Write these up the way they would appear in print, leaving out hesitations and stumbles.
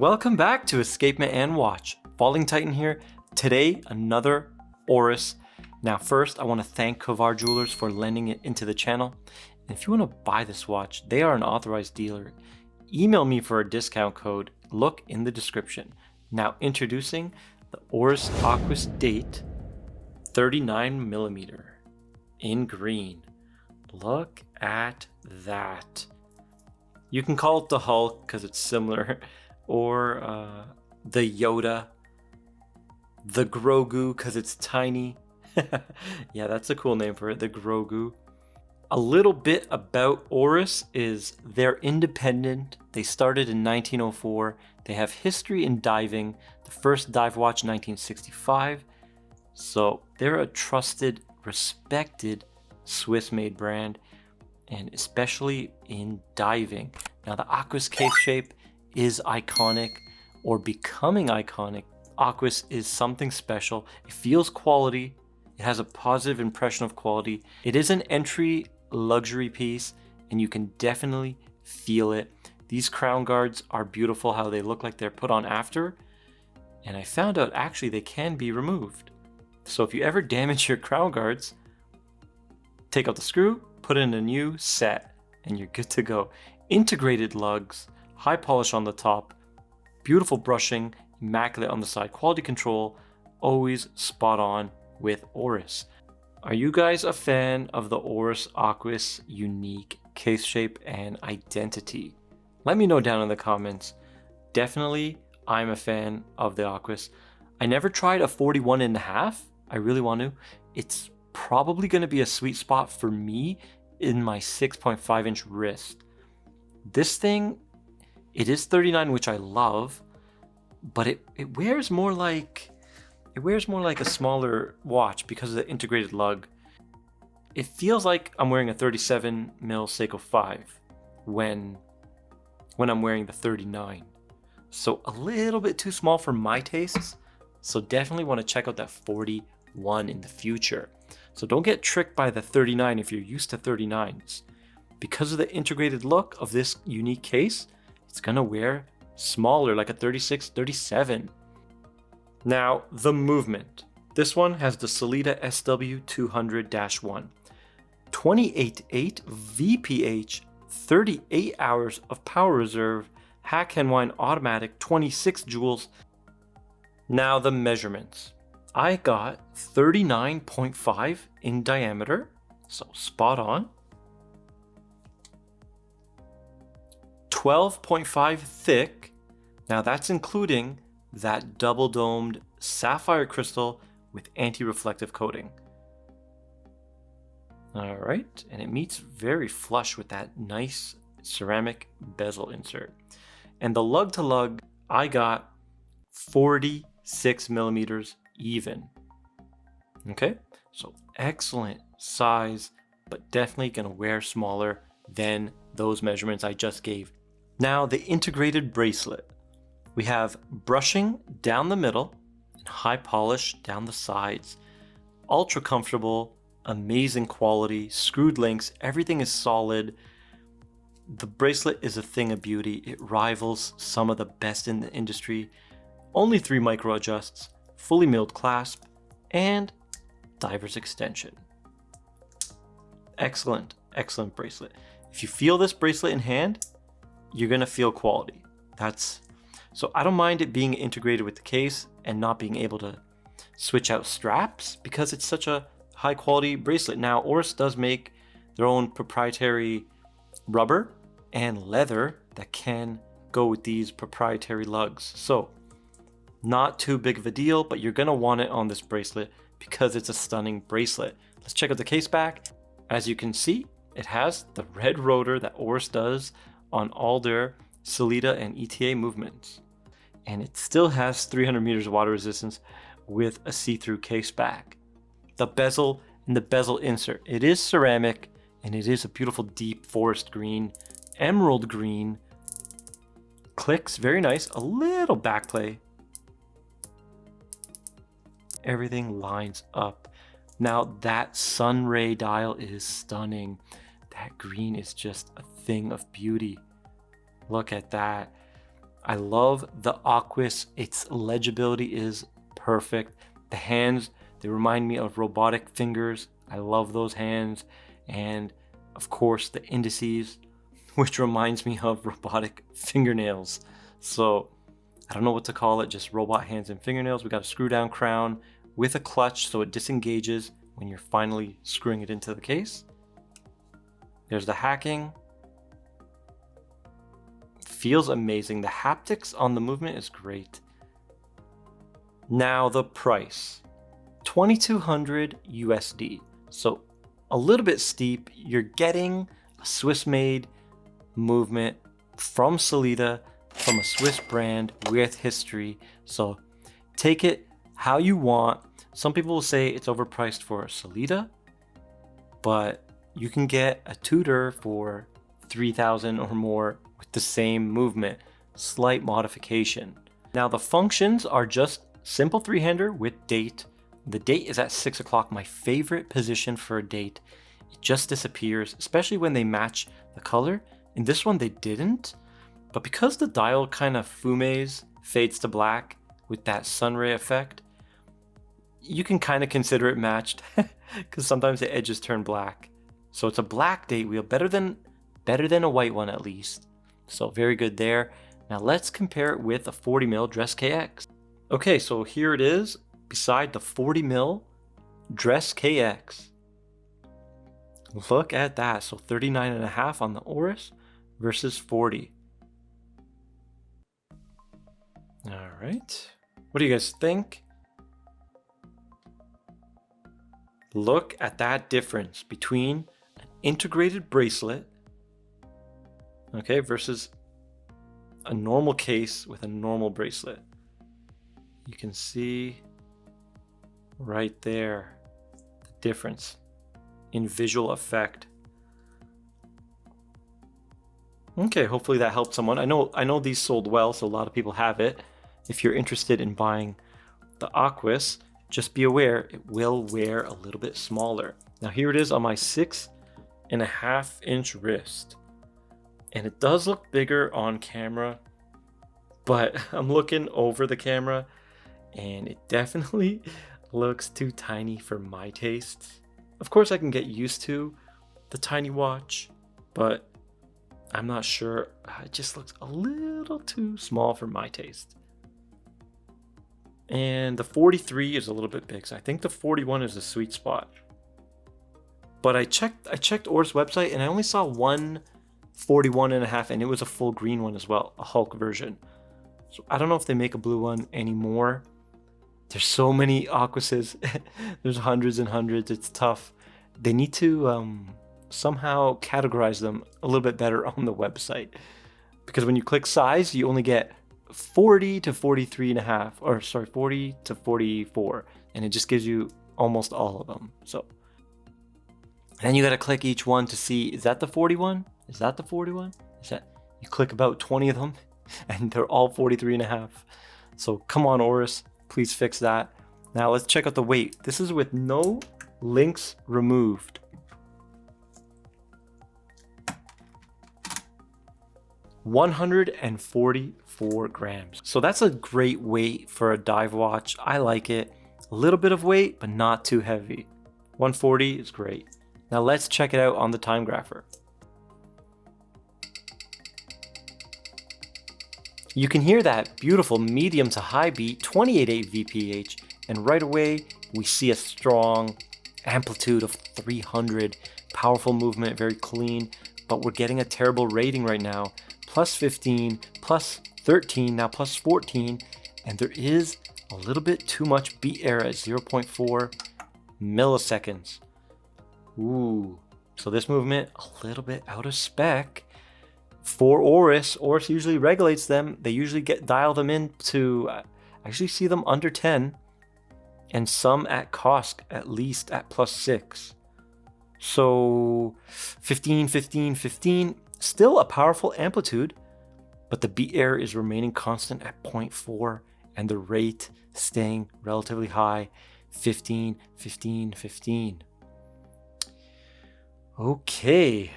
Welcome back to Escapement and Watch. Falling Titan here. Today, another Oris. Now first, I want to thank Kovar Jewelers for lending it into the channel. And if you want to buy this watch, they are an authorized dealer. Email me for a discount code. Look in the description. Now introducing the Oris Aquis Date 39mm in green. Look at that. You can call it the Hulk because it's similar, or the Yoda, the Grogu because it's tiny. Yeah, that's a cool name for it, the Grogu. A little bit about Oris is they're independent. They started in 1904. They have history in diving. The first dive watch 1965. So they're a trusted, respected Swiss-made brand, and especially in diving. Now the Aquis case shape is iconic, or becoming iconic. Aquis is something special. It feels quality. It has a positive impression of quality. It is an entry luxury piece, and you can definitely feel it. These crown guards are beautiful, how they look like they're put on after. And I found out actually they can be removed. So if you ever damage your crown guards, take out the screw, put in a new set, and you're good to go. Integrated lugs, high polish on the top, beautiful brushing, immaculate on the side, quality control, always spot on with Oris. Are you guys a fan of the Oris Aquis unique case shape and identity? Let me know down in the comments. Definitely, I'm a fan of the Aquis. I never tried a 41.5. I really want to. It's probably going to be a sweet spot for me in my 6.5 inch wrist. This thing, it is 39, which I love, but it wears more like a smaller watch because of the integrated lug. It feels like I'm wearing a 37mm Seiko 5 when I'm wearing the 39. So a little bit too small for my tastes. So definitely want to check out that 41 in the future. So don't get tricked by the 39 if you're used to 39s. Because of the integrated look of this unique case, it's gonna wear smaller, like a 36, 37. Now, the movement. This one has the Sellita SW200-1. 28.8 VPH, 38 hours of power reserve, Hack-and-Wind automatic, 26 joules. Now the measurements. I got 39.5 in diameter, so spot on. 12.5 thick. Now that's including that double domed sapphire crystal with anti-reflective coating. All right, and it meets very flush with that nice ceramic bezel insert. And the lug to lug, I got 46mm even. Okay, so excellent size, but definitely gonna wear smaller than those measurements I just gave. Now the integrated bracelet. We have brushing down the middle and high polish down the sides. Ultra comfortable, amazing quality, screwed links, everything is solid. The bracelet is a thing of beauty. It rivals some of the best in the industry. Only 3 micro adjusts, fully milled clasp, and diver's extension. Excellent, excellent bracelet. If you feel this bracelet in hand, you're gonna feel quality. So I don't mind it being integrated with the case and not being able to switch out straps because it's such a high quality bracelet. Now Oris does make their own proprietary rubber and leather that can go with these proprietary lugs. So not too big of a deal, but you're gonna want it on this bracelet because it's a stunning bracelet. Let's check out the case back. As you can see, it has the red rotor that Oris does on all their Sellita and ETA movements. And it still has 300 meters of water resistance with a see-through case back. The bezel and the bezel insert. It is ceramic and it is a beautiful deep forest green, emerald green. Clicks, very nice. A little back play. Everything lines up. Now that sunray dial is stunning. That green is just a thing of beauty. Look at that. I love the Aquis. Its legibility is perfect. The hands, they remind me of robotic fingers. I love those hands. And of course the indices, which reminds me of robotic fingernails. So I don't know what to call it, just robot hands and fingernails. We got a screw down crown with a clutch so it disengages when you're finally screwing it into the case. There's the hacking. Feels amazing. The haptics on the movement is great. Now the price, 2200 USD. So a little bit steep. You're getting a Swiss-made movement from Sellita, from a Swiss brand with history. So take it how you want. Some people will say it's overpriced for a Sellita, but you can get a Tudor for 3,000 or more with the same movement, slight modification. Now the functions are just simple three-hander with date. The date is at 6 o'clock, my favorite position for a date. It just disappears, especially when they match the color. In this one they didn't, but because the dial kind of fumes, fades to black with that sunray effect, you can kind of consider it matched because sometimes the edges turn black. So it's a black date wheel, better than a white one at least. So very good there. Now let's compare it with a 40mm Dress KX. Okay, so here it is beside the 40mm Dress KX. Look at that. So 39.5 on the Oris versus 40. All right. What do you guys think? Look at that difference between an integrated bracelet, okay, versus a normal case with a normal bracelet. You can see right there the difference in visual effect. Okay, hopefully that helped someone. I know these sold well, so a lot of people have it. If you're interested in buying the Aquis, just be aware it will wear a little bit smaller. Now here it is on my 6.5-inch wrist. And it does look bigger on camera, but I'm looking over the camera and it definitely looks too tiny for my tastes. Of course I can get used to the tiny watch, but I'm not sure. It just looks a little too small for my taste. And the 43 is a little bit big, so I think the 41 is the sweet spot. But I checked Oris website and I only saw one 41.5, and it was a full green one as well, a Hulk version. So I don't know if they make a blue one anymore. There's so many Aquises. There's hundreds and hundreds. It's tough. They need to somehow categorize them a little bit better on the website, because when you click size, you only get 40 to 43.5, or sorry, 40 to 44, and it just gives you almost all of them. So then you got to click each one to see, is that the 41? Is that the 41? Is that, you click about 20 of them and they're all 43.5. So come on, Oris, please fix that. Now let's check out the weight. This is with no links removed. $144 grams. So that's a great weight for a dive watch. I like it. A little bit of weight, but not too heavy. 140 is great. Now let's check it out on the time grapher. You can hear that beautiful medium to high beat, 28.8 VPH, and right away we see a strong amplitude of 300. Powerful movement, very clean, but we're getting a terrible rating right now. Plus 15, plus 13, now plus 14, and there is a little bit too much beat error at 0.4 milliseconds. Ooh, so this movement a little bit out of spec for Oris. Oris usually regulates them. They usually dial them in to, I actually see them under 10, and some at Kosk at least at plus 6. So 15, 15, 15, still a powerful amplitude, but the beat error is remaining constant at 0.4 and the rate staying relatively high, 15, 15, 15. Okay.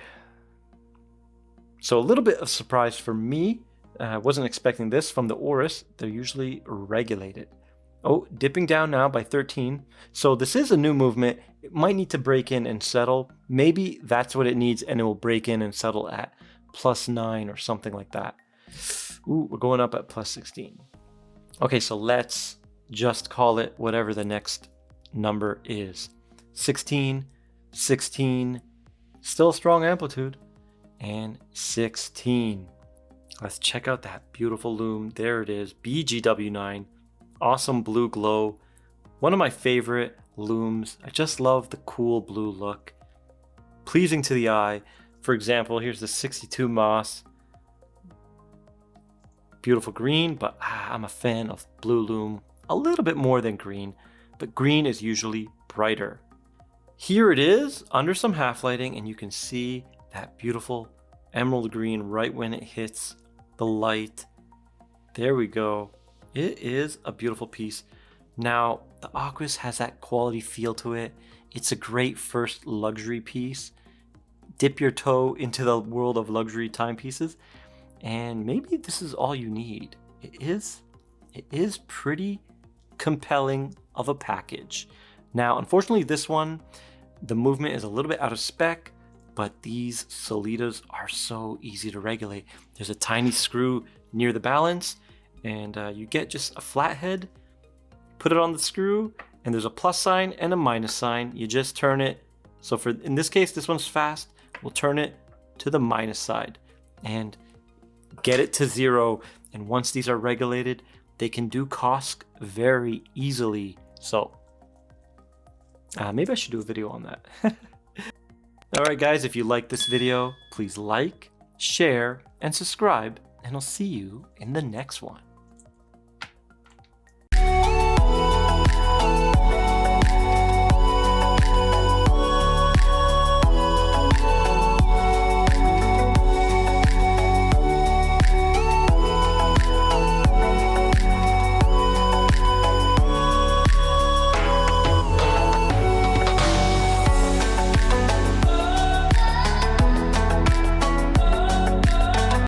So a little bit of surprise for me Wasn't expecting this from the Aurus. They're usually regulated. Oh, dipping down now by 13. So this is a new movement. It might need to break in and settle. Maybe that's what it needs, and it will break in and settle at +9 or something like that. Ooh, we're going up at +16. Okay, so let's just call it whatever the next number is. 16, 16, still strong amplitude, and 16. Let's check out that beautiful loom. There it is, BGW9. Awesome blue glow. One of my favorite looms. I just love the cool blue look. Pleasing to the eye. For example, here's the 62 moss. Beautiful green, but I'm a fan of blue loom a little bit more than green, but green is usually brighter. Here it is under some half lighting, and you can see that beautiful emerald green right when it hits the light. There we go. It is a beautiful piece. Now, the Aquis has that quality feel to it. It's a great first luxury piece. Dip your toe into the world of luxury timepieces, and maybe this is all you need. It is pretty compelling of a package. Now, unfortunately, this one, the movement is a little bit out of spec, but these Solitas are so easy to regulate. There's a tiny screw near the balance, and you get just a flat head, put it on the screw, and there's a plus sign and a minus sign. You just turn it. So in this case, this one's fast. We'll turn it to the minus side and get it to 0. And once these are regulated, they can do Kosk very easily. So maybe I should do a video on that. Alright guys, if you like this video, please like, share, and subscribe, and I'll see you in the next one.